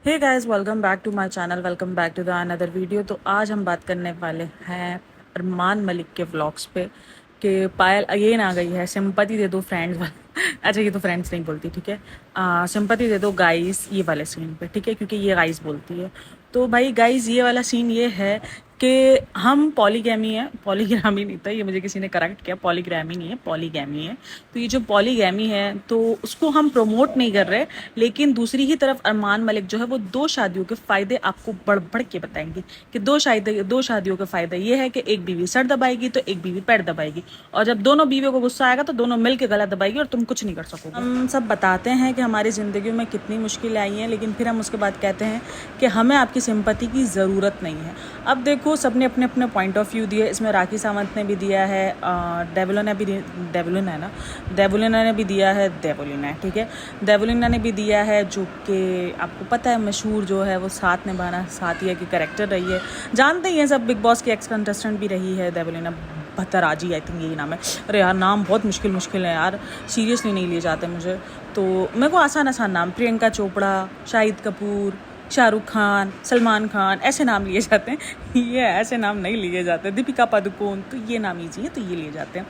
Hey guys, welcome back to my channel. Welcome back to the another video. तो आज हम बात करने वाले हैं अरमान मलिक के व्लॉग्स पे कि पायल अगेन आ गई है। सिंपैथी दे दो फ्रेंड्स वाला अच्छा, ये तो फ्रेंड्स नहीं बोलती, ठीक है। सिंपैथी दे दो गाइस, ये वाले सीन पे, ठीक है, क्योंकि ये गाइस बोलती है। तो भाई गाइस, ये वाला सीन ये है कि हम पॉलीगैमी है, पॉलीग्रामी नहीं था, ये मुझे किसी ने करेक्ट किया, पॉलीग्रामी नहीं है, पॉलीगैमी है। तो ये जो पॉलीगैमी है तो उसको हम प्रमोट नहीं कर रहे, लेकिन दूसरी ही तरफ अरमान मलिक जो है वो 2 शादियों के फ़ायदे आपको बढ़ बढ़ के बताएंगे कि 2 शादियों के फ़ायदे ये है कि एक बीवी सर दबाएगी तो एक बीवी पैर दबाएगी, और जब दोनों बीवियों को गुस्सा आएगा तो दोनों मिल के गला दबाएगी और तुम कुछ नहीं कर सकोगे। हम सब बताते हैं कि हमारी ज़िंदगी में कितनी मुश्किलें आई हैं, लेकिन फिर हम उसके बाद कहते हैं कि हमें आपकी सिंपैथी की ज़रूरत नहीं है। अब देखो, सबने अपने अपने पॉइंट ऑफ व्यू दिए। इसमें राखी सावंत ने भी दिया है, डेवलिना है ना, देवलिना ने भी दिया है, देवलिना है, ठीक है, देवलिना ने भी दिया है, जो कि आपको पता है मशहूर जो है वो साथ निभाना साथिया की कैरेक्टर रही है, जानते ही हैं सब। बिग बॉस की एक्स कंटेस्टेंट भी रही है देवलिना भट्टाराजी, आई थिंक यही नाम है। अरे यार, नाम बहुत मुश्किल है यार, सीरियसली नहीं लिए जाते मुझे तो। मेरे को आसान नाम, प्रियंका चोपड़ा, शाहिद कपूर, शाहरुख खान, सलमान खान, ऐसे नाम लिए जाते हैं। ये ऐसे नाम नहीं लिए जाते। दीपिका पादुकोण, तो ये नाम ईजी है तो ये लिए जाते हैं।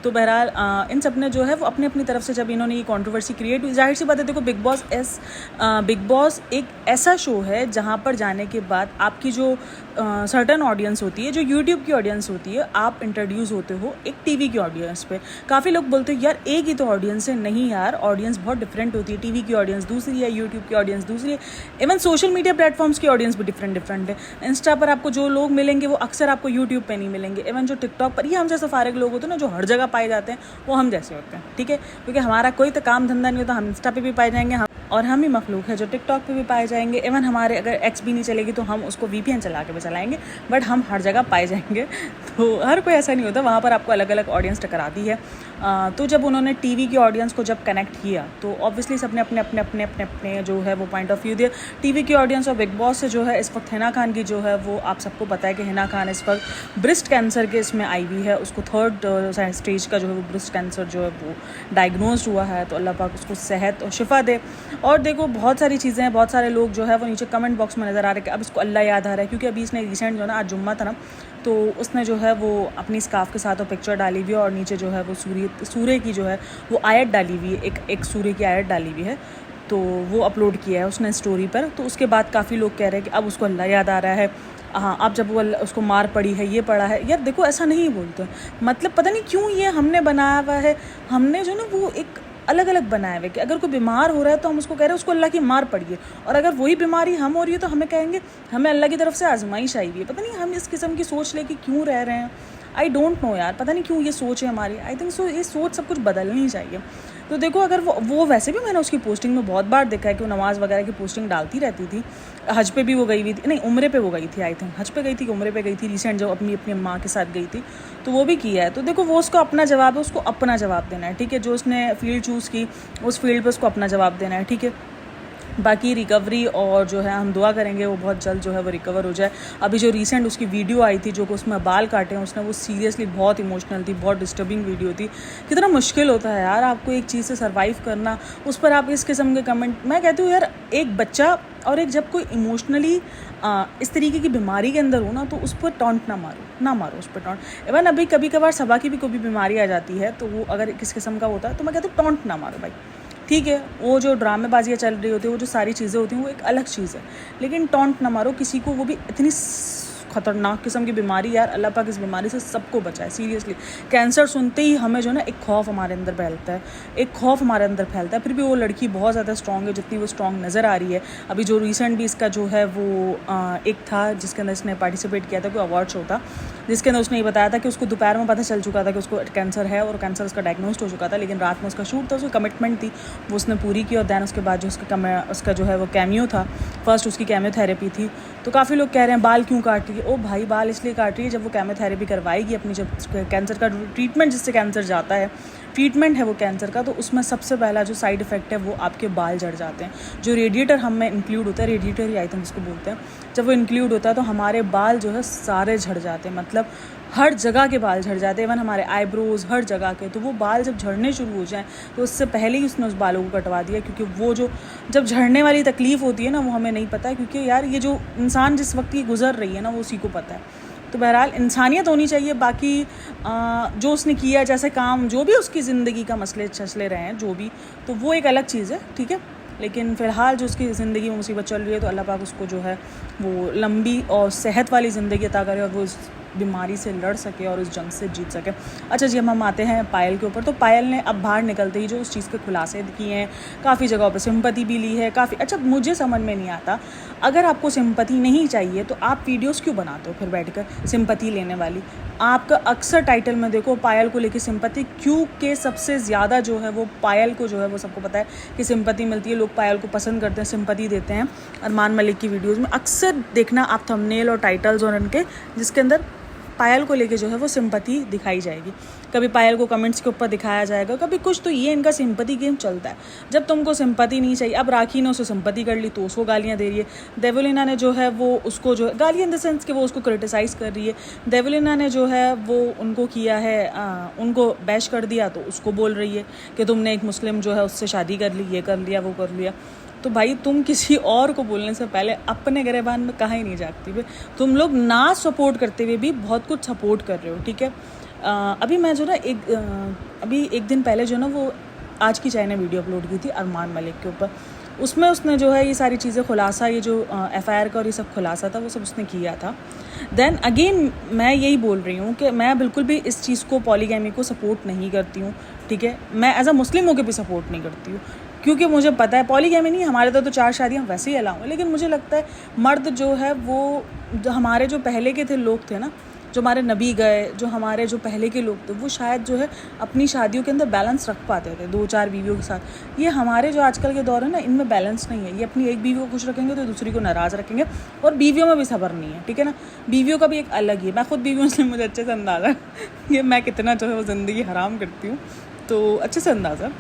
तो बहरहाल इन सब ने जो है वो अपनी अपनी तरफ से, जब इन्होंने ये कंट्रोवर्सी क्रिएट हुई, जाहिर सी बात है, देखो बिग बॉस एक ऐसा शो है जहाँ पर जाने के बाद आपकी जो सर्टन ऑडियंस होती है, जो यूट्यूब की ऑडियंस होती है, आप इंट्रोड्यूस होते हो एक टीवी की ऑडियंस पे। काफ़ी लोग बोलते हैं यार एक ही तो ऑडियंस है। नहीं यार, ऑडियंस बहुत डिफरेंट होती है। टीवी की ऑडियंस दूसरी है, यूट्यूब की ऑडियंस दूसरी है, इवन सोशल मीडिया प्लेटफॉर्म्स की ऑडियंस भी डिफरेंट है। इंस्टा पर आपको जो लोग मिलेंगे वो अक्सर आपको यूट्यूब पे नहीं मिलेंगे। इवन जो टिकटॉक पर, ये हम जैसे फारिग लोग होते हैं ना, जो हर जगह पाए जाते हैं, वो हम जैसे होते हैं, ठीक है, क्योंकि हमारा कोई तो काम धंधा नहीं होता। हम इंस्टा पे भी पाए जाएंगे, और हम ही मखलूक है जो टिकटॉक पे भी पाए जाएंगे। इवन हमारे अगर एक्स भी नहीं चलेगी तो हम उसको वीपीएन चला के भी चलाएंगे, बट हम हर जगह पाए जाएंगे। तो हर कोई ऐसा नहीं होता, वहाँ पर आपको अलग अलग ऑडियंस टकराती है। तो जब उन्होंने टीवी की ऑडियंस को जब कनेक्ट किया तो ऑब्वियसली सबने अपने जो है वो पॉइंट ऑफ व्यू दिया। टीवी की ऑडियंस और बिग बॉस से जो है इस वक्त हिना खान की जो है वो, आप सबको पता है कि हिना खान इस वक्त ब्रेस्ट कैंसर के इसमें आई हुई है। उसको 3rd स्टेज का जो है वो ब्रेस्ट कैंसर जो है वो डायग्नोज हुआ है। तो अल्लाह पाक उसको सेहत और शिफा दे। और देखो, बहुत सारी चीज़ें हैं, बहुत सारे लोग जो है वो नीचे कमेंट बॉक्स में नज़र आ रहे हैं कि अब इसको अल्लाह याद आ रहा है, क्योंकि अभी इसने रिसेंट जो है ना, आज जुम्मा था ना, तो उसने जो है वो अपनी स्कार्फ के साथ और पिक्चर डाली हुई है, और नीचे जो है वो सूर्य की जो है वो आयत डाली हुई है, एक सूर्य की आयत डाली हुई है। तो वो अपलोड किया है उसने स्टोरी पर। तो उसके बाद काफ़ी लोग कह रहे हैं कि अब उसको अल्लाह याद आ रहा है। हाँ, अब जब वो उसको मार पड़ी है, ये पड़ा है। यार देखो, ऐसा नहीं बोलते, मतलब पता नहीं क्यों ये हमने बनाया हुआ है। हमने जो ना वो एक अलग अलग बनाए हुए कि अगर कोई बीमार हो रहा है तो हम उसको कह रहे हैं उसको अल्लाह की मार पड़ी है, और अगर वही बीमारी हम हो रही है तो हमें कहेंगे हमें अल्लाह की तरफ से आजमाइश आई हुई है। पता नहीं हम इस किस्म की सोच लेके क्यों रह रहे हैं। आई डोंट नो यार, पता नहीं क्यों ये सोच है हमारी। आई थिंक सो ये सोच सब कुछ बदलनी चाहिए। तो देखो, अगर वो वैसे भी मैंने उसकी पोस्टिंग में बहुत बार देखा है कि वो नमाज़ वगैरह की पोस्टिंग डालती रहती थी। हज पे भी वो गई हुई थी, नहीं उम्रे पे वो गई थी, आई थिंक हज पे गई थी कि उम्रे पे गई थी रिसेंट, जब अपनी माँ के साथ गई थी, तो वो भी किया है। तो देखो, वो उसको अपना जवाब है, उसको अपना जवाब देना है, ठीक है। जो उसने फील्ड चूज़ की उस फील्ड पर उसको अपना जवाब देना है, ठीक है। बाकी रिकवरी और जो है हम दुआ करेंगे वो बहुत जल्द जो है वो रिकवर हो जाए। अभी जो रिसेंट उसकी वीडियो आई थी जो कि उसमें बाल काटे हैं उसने, वो सीरियसली बहुत इमोशनल थी, बहुत डिस्टर्बिंग वीडियो थी। कितना मुश्किल होता है यार आपको एक चीज़ से सर्वाइव करना, उस पर आप इस किस्म के कमेंट। मैं कहती हूँ यार, एक बच्चा और एक जब कोई इमोशनली इस तरीके की बीमारी के अंदर हो ना, तो उस पर टॉन्ट ना मारो उस पर टॉन्ट। इवन अभी कभी कभार सबा की भी कोई भी बीमारी आ जाती है, तो वो अगर किस किस्म का होता है तो मैं कहती हूँ टॉन्ट ना मारो भाई, ठीक है। वो जो ड्रामेबाजियाँ चल रही होती है, वो जो सारी चीज़ें होती हैं, वो एक अलग चीज़ है, लेकिन टॉन्ट ना मारो किसी को, वो भी इतनी खतरनाक किस्म की बीमारी। यार अल्लाह पाक इस बीमारी से सबको बचाए सीरियसली। कैंसर सुनते ही हमें जो है ना एक खौफ हमारे अंदर फैलता है, फिर भी वो लड़की बहुत ज़्यादा स्ट्रॉन्ग है, जितनी वो स्ट्रॉन्ग नज़र आ रही है। अभी जो रिसेंट भी इसका जो है वो एक था जिसके अंदर इसने पार्टिसिपेट किया था, कोई अवार्ड शो था, जिसके अंदर उसने ये बताया था कि उसको दोपहर में पता चल चुका था कि उसको कैंसर है और कैंसर उसका डायग्नोस्ड हो चुका था, लेकिन रात में उसका शूट था, उसकी कमिटमेंट थी, वो उसने पूरी की। और दैन उसके बाद जो उसका जो है वो कैमियो था, फर्स्ट उसकी कैमियोथेरेपी थी। तो काफ़ी लोग कह रहे हैं बाल क्यों काट रही है। ओ भाई, बाल इसलिए काट रही है, जब वो कैमियोथेरेपी करवाएगी अपनी, जब कैंसर का ट्रीटमेंट, जिससे कैंसर जाता है, ट्रीटमेंट है वो कैंसर का, तो उसमें सबसे पहला जो साइड इफ़ेक्ट है वो आपके बाल झड़ जाते हैं। जो रेडिएटर हम में इंक्लूड होता है, रेडिएटर ही आई थिंक उसको बोलते हैं, जब वो इंक्लूड होता है तो हमारे बाल जो है सारे झड़ जाते हैं। मतलब हर जगह के बाल झड़ जाते हैं, इवन हमारे आईब्रोज, हर जगह के। तो वो बाल जब झड़ने शुरू हो जाएं तो उससे पहले ही उसने उस बालों को कटवा दिया, क्योंकि वो जो जब झड़ने वाली तकलीफ़ होती है ना, वो हमें नहीं पता है, क्योंकि यार ये जो इंसान जिस वक्त ये गुजर रही है ना, वो उसी को पता है। तो बहरहाल इंसानियत होनी चाहिए। बाकी जो उसने किया, जैसे काम, जो भी उसकी ज़िंदगी का मसले चसले रहे हैं, जो भी, तो वो एक अलग चीज़ है, ठीक है। लेकिन फ़िलहाल जो उसकी ज़िंदगी में मुसीबत चल रही है, तो अल्लाह पाक उसको जो है वो लंबी और सेहत वाली ज़िंदगी अता करे और वो इस बीमारी से लड़ सके और उस जंग से जीत सके। अच्छा जी, हम आते हैं पायल के ऊपर। तो पायल ने अब बाहर निकलते ही जो उस चीज़ के खुलासे किए हैं, काफ़ी जगहों पर सिंपैथी भी ली है काफ़ी। अच्छा, मुझे समझ में नहीं आता, अगर आपको सिंपैथी नहीं चाहिए तो आप वीडियोस क्यों बनाते हो फिर बैठकर सिंपैथी लेने वाली? आपका अक्सर टाइटल में देखो पायल को लेके सिंपैथी, क्योंकि सबसे ज़्यादा जो है वो पायल को जो है वो सबको पता है कि सिंपैथी मिलती है, लोग पायल को पसंद करते हैं, सिंपैथी देते हैं। अरमान मलिक की वीडियोज़ में अक्सर देखना आप थंबनेल और टाइटल्स और उनके, जिसके अंदर पायल को लेके जो है वो सिंपैथी दिखाई जाएगी। कभी पायल को कमेंट्स के ऊपर दिखाया जाएगा, कभी कुछ। तो ये इनका सिंपैथी गेम चलता है। जब तुमको सिंपैथी नहीं चाहिए, अब राखी ने उसे सिंपैथी कर ली तो उसको गालियाँ दे रही है। देवलिना ने जो है वो उसको जो है गालियाँ इन द सेंस कि वो उसको क्रिटिसाइज़ कर रही है। देवलिना ने जो है वो उनको किया है, उनको बैश कर दिया तो उसको बोल रही है कि तुमने एक मुस्लिम जो है उससे शादी कर ली, ये कर लिया, वो कर लिया। तो भाई तुम किसी और को बोलने से पहले अपने गिरेबान में कहाँ ही नहीं जागती भाई। तुम लोग ना सपोर्ट करते हुए भी बहुत कुछ सपोर्ट कर रहे हो, ठीक है। अभी मैं जो ना अभी एक दिन पहले जो ना वो आज की चाय ने वीडियो अपलोड की थी अरमान मलिक के ऊपर। उसमें उसने जो है ये सारी चीज़ें खुलासा, ये जो FIR का और ये सब खुलासा था, वो सब उसने किया था। देन अगेन मैं यही बोल रही हूँ कि मैं बिल्कुल भी इस चीज़ को, पॉलीगैमी को सपोर्ट नहीं करती हूँ, ठीक है। मैं एज अ मुस्लिम होकर भी सपोर्ट नहीं करती हूँ, क्योंकि मुझे पता है पॉलीगैमी नहीं, हमारे तो 4 शादियाँ वैसे ही अलाउ हैं। लेकिन मुझे लगता है मर्द जो है वो, जो हमारे जो पहले के थे लोग थे ना, जो हमारे नबी गए, जो हमारे जो पहले के लोग थे, वो शायद जो है अपनी शादियों के अंदर बैलेंस रख पाते थे 2-4 बीवियों के साथ। ये हमारे जो आजकल के दौर है ना, इनमें बैलेंस नहीं है। ये अपनी एक बीवी को खुश रखेंगे तो दूसरी को नाराज़ रखेंगे, और बीवियों में भी सब्र नहीं है, ठीक है ना। बीवियों का भी एक अलग ही है। मैं खुद बीवियों से, मुझे अच्छे से अंदाज़ा है कि मैं कितना जो है वो ज़िंदगी हराम करती हूँ, तो अच्छे से अंदाज़ा।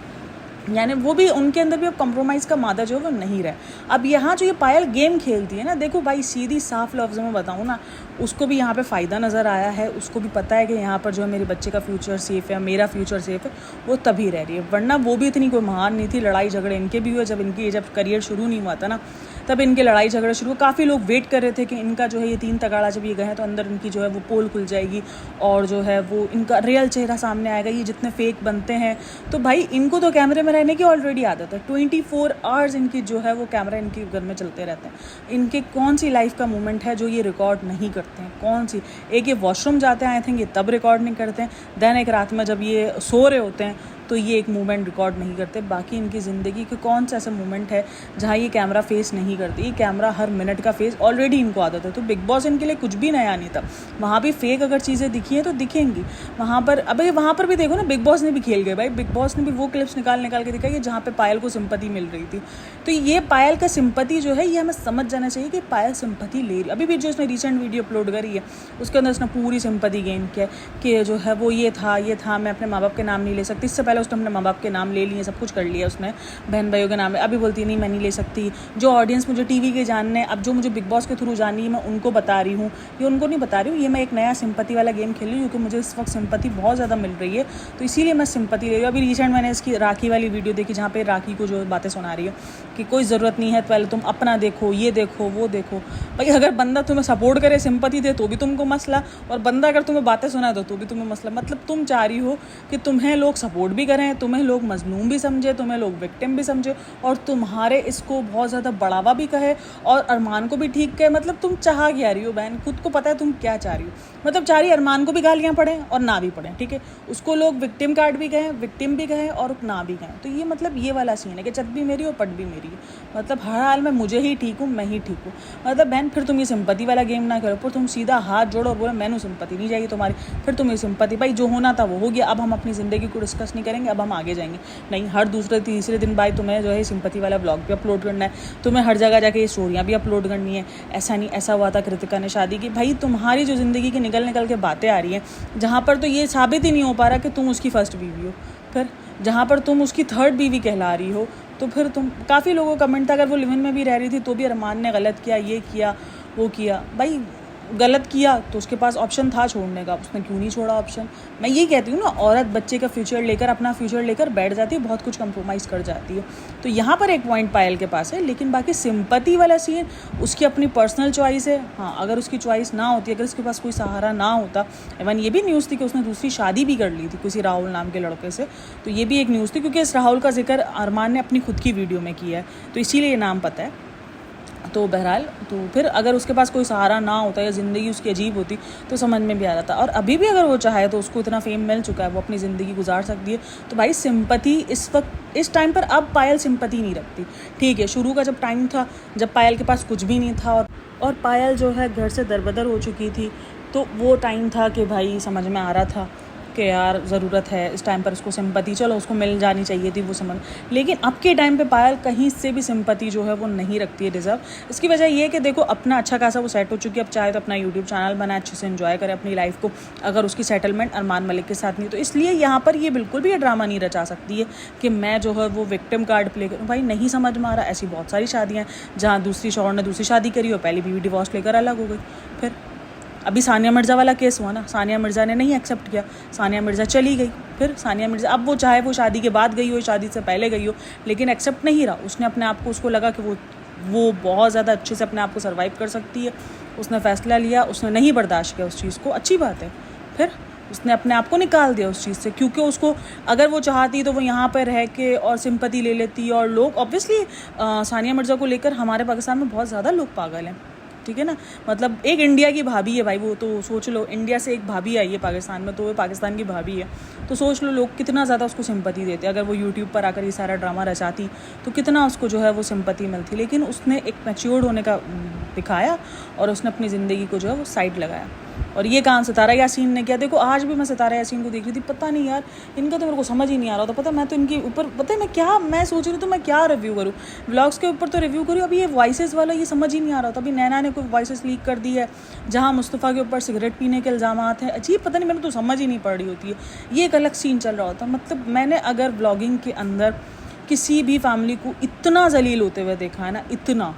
यानी वो भी, उनके अंदर भी अब कंप्रोमाइज़ का मादा जो है वो नहीं रहा। अब यहाँ जो ये पायल गेम खेलती है ना, देखो भाई सीधी साफ लफ्ज़ों में बताऊँ ना, उसको भी यहाँ पे फ़ायदा नज़र आया है। उसको भी पता है कि यहाँ पर जो है मेरे बच्चे का फ्यूचर सेफ़ है, मेरा फ्यूचर सेफ़ है, वो तभी रह रही है। वरना वो भी इतनी कोई महान नहीं थी। लड़ाई झगड़े इनके भी हुए, जब करियर शुरू नहीं हुआ था ना, तब इनके लड़ाई झगड़े शुरू। काफ़ी लोग वेट कर रहे थे कि इनका जो है ये 3 तगाड़ा जब ये गए हैं तो अंदर इनकी जो है वो पोल खुल जाएगी और जो है वो इनका रियल चेहरा सामने आएगा। ये जितने फेक बनते हैं, तो भाई इनको तो कैमरे में रहने की ऑलरेडी आदत है। 24 आवर्स इनकी जो है वो कैमरा इनके घर में चलते रहते हैं। इनके कौन सी लाइफ का मोमेंट है जो ये रिकॉर्ड नहीं करते हैं? कौन सी? एक ये वॉशरूम जाते हैं, आई थिंक ये तब रिकॉर्ड नहीं करते हैं। देन एक रात में जब ये सो रहे होते हैं तो ये एक मोमेंट रिकॉर्ड नहीं करते। बाकी इनकी ज़िंदगी के कौन सा ऐसा मोमेंट है जहाँ ये कैमरा फेस नहीं करते? ये कैमरा हर मिनट का फेस ऑलरेडी इनको आदत है। तो बिग बॉस इनके लिए कुछ भी नया नहीं था। वहाँ भी फेक अगर चीज़ें दिखी हैं तो दिखेंगी वहाँ पर। अबे वहाँ पर भी देखो ना, बिग बॉस ने भी खेल गए भाई। बिग बॉस ने भी वो क्लिप्स निकाल के दिखाई जहाँ पे पायल को सिंपैथी मिल रही थी। तो ये पायल का सिंपैथी जो है, ये हमें समझ जाना चाहिए कि पायल सिंपैथी ले रही। अभी भी जो उसने रिसेंट वीडियो अपलोड करी है उसके अंदर उसने पूरी सिंपैथी गेन किया कि जो है वो ये था, मैं अपने माँ बाप के नाम नहीं ले सकती। इससे पहले उसने अपने माँ बाप के नाम ले लिए, सब कुछ कर लिया उसने, बहन भाइयों के नाम। अभी बोलती नहीं मैं नहीं ले सकती। जो ऑडियंस मुझे टीवी के जानने, अब जो मुझे बिग बॉस के थ्रू जाननी है, मैं उनको बता रही हूँ। ये उनको नहीं बता रही हूँ, ये मैं एक नया सिंपैथी वाला गेम खेल रही हूँ क्योंकि मुझे इस वक्त सिंपैथी बहुत ज़्यादा मिल रही है, तो इसीलिए मैं सिंपैथी ले रही हूँ। अभी रिसेंट मैंने इसकी राखी वाली वीडियो देखी जहाँ पे राखी को जो बातें सुना रही है कि कोई ज़रूरत नहीं है, पहले तुम अपना देखो, ये देखो, वो देखो। भाई अगर बंदा तुम्हें सपोर्ट करे, सिंपैथी दे, तो भी तुमको मसला, और बंदा अगर तुम्हें बातें सुना दो तो भी तुम्हें मसला। मतलब तुम चाह रही हो कि तुम्हें लोग सपोर्ट भी करें, तुम्हें लोग मजलूम भी समझे, तुम्हें लोग विक्टिम भी समझे, और तुम्हारे इसको बहुत ज़्यादा बढ़ावा भी कहे और अरमान को भी ठीक कहे। मतलब तुम चाह क्या रही हो बहन? खुद को पता है तुम क्या चाह रही हो। मतलब चाह रही अरमान को भी गालियाँ पड़ें और ना भी पड़ें, ठीक है। उसको लोग विक्टिम कार्ड भी कहें, विक्टिम भी कहें और ना भी कहें। तो ये मतलब ये वाला सीन है कि चट भी मेरी और पट भी मेरी है। मतलब हर हाल में मुझे ही ठीक हूँ, मैं ही ठीक हूँ। मतलब बहन फिर तुम ये सिंपैथी वाला गेम ना करो, पर तुम सीधा हाथ जोड़ो और बोलो मैंने सिंपैथी नहीं चाहिए तुम्हारी। फिर तुम ये सिंपैथी, भाई जो होना था वो हो गया, अब हम अपनी ज़िंदगी को डिस्कस नहीं करेंगे, अब हम आगे जाएंगे। नहीं, हर दूसरे तीसरे दिन भाई तुम्हें जो है सिंपैथी वाला ब्लॉग भी अपलोड करना है, तुम्हें हर जगह जाके ये स्टोरियाँ भी अपलोड करनी है। ऐसा नहीं ऐसा हुआ था कृतिका ने शादी की, भाई तुम्हारी जो ज़िंदगी की निकल के बातें आ रही हैं जहाँ पर तो ये साबित ही नहीं हो पा रहा कि तुम उसकी फर्स्ट बीवी हो, फिर जहाँ पर तुम उसकी थर्ड बीवी कहला रही हो, तो फिर तुम, काफ़ी लोगों का कमेंट था अगर वो लिव इन में भी रह रही थी तो भी अरमान ने गलत किया, ये किया, वो किया। भाई गलत किया तो उसके पास ऑप्शन था छोड़ने का, उसने क्यों नहीं छोड़ा ऑप्शन। मैं ये कहती हूँ ना, औरत बच्चे का फ्यूचर लेकर, अपना फ्यूचर लेकर बैठ जाती है, बहुत कुछ कंप्रोमाइज़ कर जाती है। तो यहाँ पर एक पॉइंट पायल के पास है, लेकिन बाकी सिंपैथी वाला सीन उसकी अपनी पर्सनल चॉइस है। हाँ, अगर उसकी चॉइस ना होती, अगर उसके पास कोई सहारा ना होता, इवन ये भी न्यूज़ थी कि उसने दूसरी शादी भी कर ली थी किसी राहुल नाम के लड़के से, तो ये भी एक न्यूज़ थी, क्योंकि इस राहुल का जिक्र अरमान ने अपनी खुद की वीडियो में किया है, तो इसीलिए ये नाम पता है। तो बहरहाल, तो फिर अगर उसके पास कोई सहारा ना होता या ज़िंदगी उसकी अजीब होती तो समझ में भी आ जाता। और अभी भी अगर वो चाहे तो उसको इतना फेम मिल चुका है, वो अपनी ज़िंदगी गुजार सकती है। तो भाई सिंपैथी इस वक्त, इस टाइम पर अब पायल सिंपैथी नहीं रखती। ठीक है, शुरू का जब टाइम था, जब पायल के पास कुछ भी नहीं था और पायल जो है घर से दरबदर हो चुकी थी, तो वो टाइम था कि भाई समझ में आ रहा था कि यार ज़रूरत है इस टाइम पर उसको सिंपैथी, चलो उसको मिल जानी चाहिए थी वो समझ। लेकिन अब के टाइम पे पायल कहीं से भी सिंपैथी जो है वो नहीं रखती है डिज़र्व। इसकी वजह ये है कि देखो, अपना अच्छा खासा वो सेट हो चुकी है, अब चाहे तो अपना यूट्यूब चैनल बनाए, अच्छे से एंजॉय करे अपनी लाइफ को, अगर उसकी सेटलमेंट अरमान मलिक के साथ नहीं। तो इसलिए यहाँ पर ये बिल्कुल भी ये ड्रामा नहीं रचा सकती है कि मैं जो है वो विक्टिम कार्ड प्ले करूँ। भाई नहीं समझ में आ रहा, ऐसी बहुत सारी शादियाँ हैं जहाँ दूसरी शौहर ने दूसरी शादी करी हो, पहली बीवी डिवोर्स लेकर अलग हो गई। फिर अभी सानिया मिर्ज़ा वाला केस हुआ ना, सानिया मिर्ज़ा ने नहीं एक्सेप्ट किया, सानिया मिर्ज़ा चली गई। फिर सानिया मिर्ज़ा, अब वो चाहे वो शादी के बाद गई हो, शादी से पहले गई हो, लेकिन एक्सेप्ट नहीं रहा। उसने अपने आप को, उसको लगा कि वो बहुत ज़्यादा अच्छे से अपने आप को सर्वाइव कर सकती है। उसने फ़ैसला लिया, उसने नहीं बर्दाश्त किया उस चीज़ को, अच्छी बात है। फिर उसने अपने आप को निकाल दिया उस चीज़ से, क्योंकि उसको अगर वो चाहती तो वो यहाँ पर रह के और सिंपैथी ले लेती। और लोग ऑब्वियसली सानिया मिर्ज़ा को लेकर हमारे पाकिस्तान में बहुत ज़्यादा लोग पागल हैं, ठीक है ना। मतलब एक इंडिया की भाभी है भाई वो, तो सोच लो, इंडिया से एक भाभी आई है पाकिस्तान में, तो वो पाकिस्तान की भाभी है। तो सोच लो लोग कितना ज़्यादा उसको सिंपैथी देते। अगर वो यूट्यूब पर आकर ये सारा ड्रामा रचाती तो कितना उसको जो है वो सिंपैथी मिलती। लेकिन उसने एक मैच्योर्ड होने का दिखाया और उसने अपनी ज़िंदगी को जो है वो साइड लगाया। और ये काम सितारा यासीन ने किया। देखो, आज भी मैं सितारा यासीन को देख रही थी, पता नहीं यार, इनका तो मेरे को समझ ही नहीं आ रहा था। पता, मैं तो इनके ऊपर, पता है मैं सोच रही हूँ तो मैं क्या रिव्यू करूँ, व्लॉग्स के ऊपर तो रिव्यू करूँ। अभी ये वॉइसेस वाला ये समझ ही नहीं आ रहा था। अभी नैना ने कोई वॉइसेस लीक कर दी है जहाँ मुस्तफ़ा के ऊपर सिगरेट पीने के इल्ज़ामात हैं, अजीब, पता नहीं, मैंने तो समझ ही नहीं पड़ रही होती है। ये एक अलग सीन चल रहा होता। मतलब मैंने अगर व्लॉगिंग के अंदर किसी भी फैमिली को इतना जलील होते हुए देखा है ना, इतना,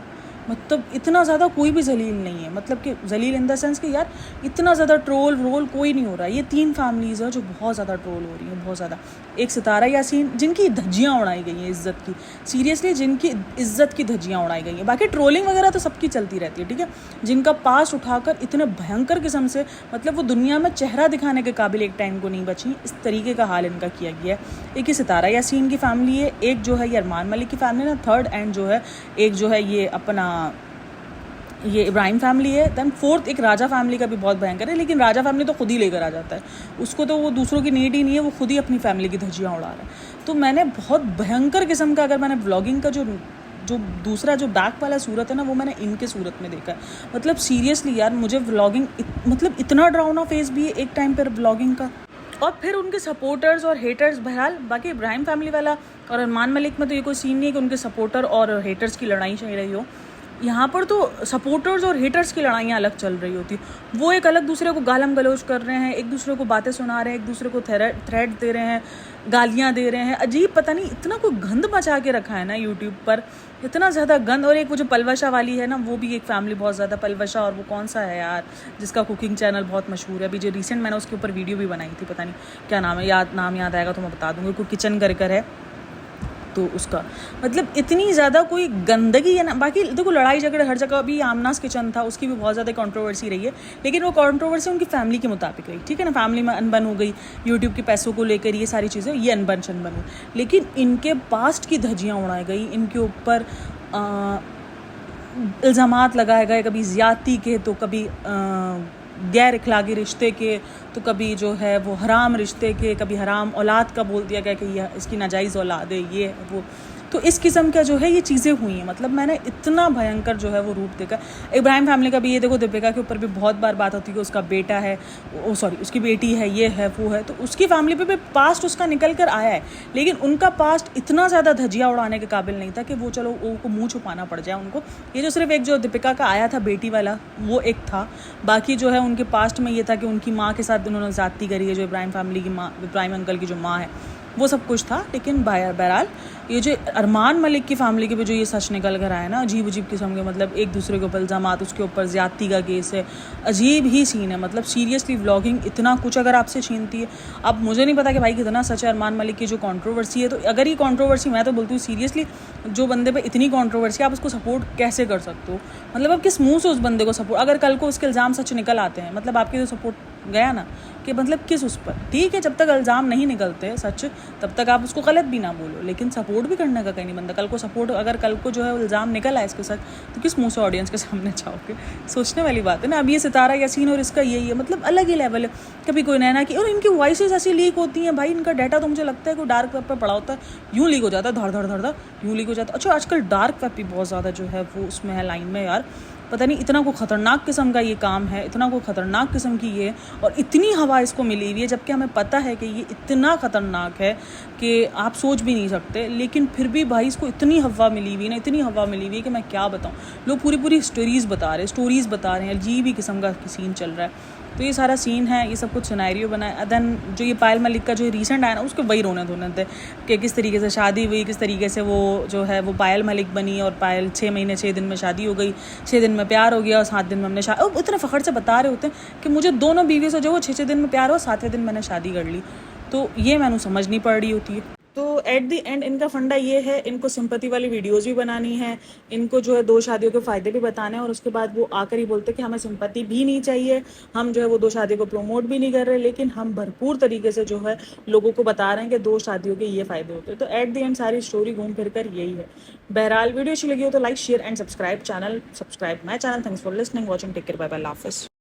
मतलब इतना ज़्यादा कोई भी जलील नहीं है। मतलब कि जलील इन द सेंस कि यार इतना ज़्यादा ट्रोल कोई नहीं हो रहा है। ये 3 फैमिलीज़ है जो बहुत ज़्यादा ट्रोल हो रही हैं, बहुत ज़्यादा। एक सितारा यासीन, जिनकी धज्जियाँ उड़ाई गई हैं इज़्ज़त की, सीरियसली जिनकी इज़्ज़त की धज्जियाँ उड़ाई गई हैं। बाकी ट्रोलिंग वगैरह तो सबकी चलती रहती है, ठीक है। जिनका पास्ट उठाकर इतने भयंकर किस्म से, मतलब वो दुनिया में चेहरा दिखाने के काबिल एक टाइम को नहीं बची, इस तरीके का हाल इनका किया गया है। एक ये सितारा यासीन की फैमिली है, एक जो है ये अरमान मलिक की फैमिली ना, थर्ड एंड जो है एक जो है ये अपना ये इब्राहिम फैमिली है। दैन फोर्थ एक राजा फैमिली का भी बहुत भयंकर है, लेकिन राजा फैमिली तो खुद ही लेकर आ जाता है, उसको तो वो दूसरों की नीड ही नहीं है, वो खुद ही अपनी फैमिली की धज्जियाँ उड़ा रहा है। तो मैंने बहुत भयंकर किस्म का, अगर मैंने व्लॉगिंग का जो दूसरा जो बैक वाला सूरत है ना, वो मैंने इनके सूरत में देखा है। मतलब सीरियसली यार, मुझे व्लॉगिंग मतलब इतना डरावना फेस भी है एक टाइम पर व्लॉगिंग का। और फिर उनके सपोर्टर्स और हेटर्स, बहरहाल बाकी इब्राहिम फैमिली वाला और अरमान मलिक में तो ये कोई सीन नहीं है कि उनके सपोर्टर और हेटर्स की लड़ाई चल रही हो। यहाँ पर तो सपोर्टर्स और हेटर्स की लड़ाइयाँ अलग चल रही होती। वो एक अलग दूसरे को गालम गलोच कर रहे हैं, एक दूसरे को बातें सुना रहे हैं, एक दूसरे को थ्रेट दे रहे हैं, गालियाँ दे रहे हैं। अजीब, पता नहीं इतना कोई गंद मचा के रखा है ना यूट्यूब पर, इतना ज़्यादा गंद। और एक वो जो पलवशा वाली है ना, वो भी एक फैमिली बहुत ज़्यादा, पलवशा, और वो कौन सा है यार जिसका कुकिंग चैनल बहुत मशहूर है, अभी जो रिसेंट मैंने उसके ऊपर वीडियो भी बनाई थी, पता नहीं क्या नाम है, नाम याद आएगा तो मैं बता दूँगी, कोई किचन कर है, तो उसका मतलब इतनी ज़्यादा कोई गंदगी है ना। बाकी देखो, लड़ाई झगड़े हर जगह, अभी आमनास किचन था, उसकी भी बहुत ज़्यादा कंट्रोवर्सी रही है, लेकिन वो कंट्रोवर्सी उनकी फैमिली के मुताबिक रही, ठीक है ना। फैमिली में अनबन हो गई यूट्यूब के पैसों को लेकर, ये सारी चीज़ें, ये अनबन शनबन हुई। लेकिन इनके पास्ट की धज्जियाँ उड़ाई गई, इनके ऊपर इल्ज़ामात लगाए गए, कभी ज़्यादती के तो कभी गैर इखलाकी रिश्ते के, तो कभी जो है वो हराम रिश्ते के, कभी हराम औलाद का बोल दिया गया कि ये इसकी नाजायज़ औलाद है, ये वो। तो इस किस्म का जो है ये चीज़ें हुई हैं। मतलब मैंने इतना भयंकर जो है वो रूप देखा। इब्राहिम फैमिली का भी ये देखो, दीपिका के ऊपर भी बहुत बार बात होती है कि उसका बेटा है, उसकी बेटी है, ये है वो है, तो उसकी फैमिली पे भी पास्ट उसका निकल कर आया है, लेकिन उनका पास्ट इतना ज़्यादा धज्जियाँ उड़ाने के काबिल नहीं था कि वो चलो उनको मुँह छुपाना पड़ जाए उनको। ये जो सिर्फ एक जो दीपिका का आया था बेटी वाला, वो एक था। बाकी जो है उनके पास्ट में ये था कि उनकी माँ के साथ उन्होंने ज़्यादती करी है, जो इब्राहिम फैमिली की माँ, इब्राहिम अंकल की जो माँ है, वो सब कुछ था। लेकिन बहरहाल ये जो अरमान मलिक की फैमिली के भी जो ये सच निकल कर आया ना, अजीब अजीब किस्म के, मतलब एक दूसरे के ऊपर इल्ज़ामात, उसके ऊपर ज़्यादती का केस है, अजीब ही सीन है। मतलब सीरियसली व्लॉगिंग इतना कुछ अगर आपसे छीनती है, अब मुझे नहीं पता कि भाई कितना सच है अरमान मलिक की जो कंट्रोवर्सी है। तो अगर ये कंट्रोवर्सी, मैं तो बोलती हूँ सीरियसली, जो बंदे पे इतनी कंट्रोवर्सी आप उसको सपोर्ट कैसे कर सकते हो? मतलब आप किस मुंह से उस बंदे को सपोर्ट, अगर कल को उसके इल्ज़ाम सच निकल आते हैं, मतलब आपके तो सपोर्ट गया ना, कि मतलब किस उस पर। ठीक है, जब तक इल्ज़ाम नहीं निकलते सच, तब तक आप उसको गलत भी ना बोलो, लेकिन सपोर्ट भी करने का कहीं नहीं बनता। कल को सपोर्ट, अगर कल को जो है इल्ज़ाम निकल आए इसके साथ, तो किस मुंह से ऑडियंस के सामने जाओगे? सोचने वाली बात है ना। अब ये सितारा यासीन और इसका यही है, मतलब अलग ही लेवल है। कभी कोई नैना की, और इनकी वॉइसेस ऐसी लीक होती हैं भाई, इनका डाटा तो मुझे लगता है कोई डार्क वेब पर पड़ा होता है, यूँ लीक हो जाता है, धड़ धड़ धड़ धड़ यूँ लीक हो जाता है। अच्छा, आजकल डार्क वेब भी बहुत ज़्यादा जो है वो उसमें है, लाइन में यार। पता नहीं इतना को ख़तरनाक किस्म का ये काम है, इतना को ख़तरनाक किस्म की ये, और इतनी हवा इसको मिली हुई है, जबकि हमें पता है कि ये इतना ख़तरनाक है कि आप सोच भी नहीं सकते। लेकिन फिर भी भाई इसको इतनी हवा मिली हुई ना, इतनी हवा मिली हुई है कि मैं क्या बताऊँ। लोग पूरी स्टोरीज़ बता रहे हैं, अजीब ही किस्म का सीन चल रहा है। तो ये सारा सीन है, ये सब कुछ सिनेरियो बना है। देन जो ये पायल मलिक का जो रिसेंट आया ना, उसके वही रोने धोने थे कि किस तरीके से शादी हुई, किस तरीके से वो जो है वो पायल मलिक बनी, और पायल 6 महीने 6 दिन में शादी हो गई, 6 दिन में प्यार हो गया, और 7 दिन में हमने शादी, इतने फ़ख्र से बता रहे होते हैं कि मुझे दोनों बीवी से जो वो 6 दिन में प्यार हो, 7वें दिन मैंने शादी कर ली। तो ये मैंने समझ नहीं पड़ रही होती है। तो एट दी एंड इनका फंडा ये है, इनको सिंपैथी वाली वीडियोस भी बनानी है, इनको जो है 2 शादियों के फ़ायदे भी बताने हैं, और उसके बाद वो आकर ही बोलते हैं कि हमें सिंपैथी भी नहीं चाहिए, हम जो है वो 2 शादियों को प्रमोट भी नहीं कर रहे, लेकिन हम भरपूर तरीके से जो है लोगों को बता रहे हैं कि 2 शादियों के ये फ़ायदे होते हैं। तो एट दी एंड सारी स्टोरी घूम फिर कर यही है। बहरहाल वीडियो अच्छी लगी हो तो like share and subscribe my channel. Thanks for listening, watching, take care, bye bye, Allah हाफ़िज़।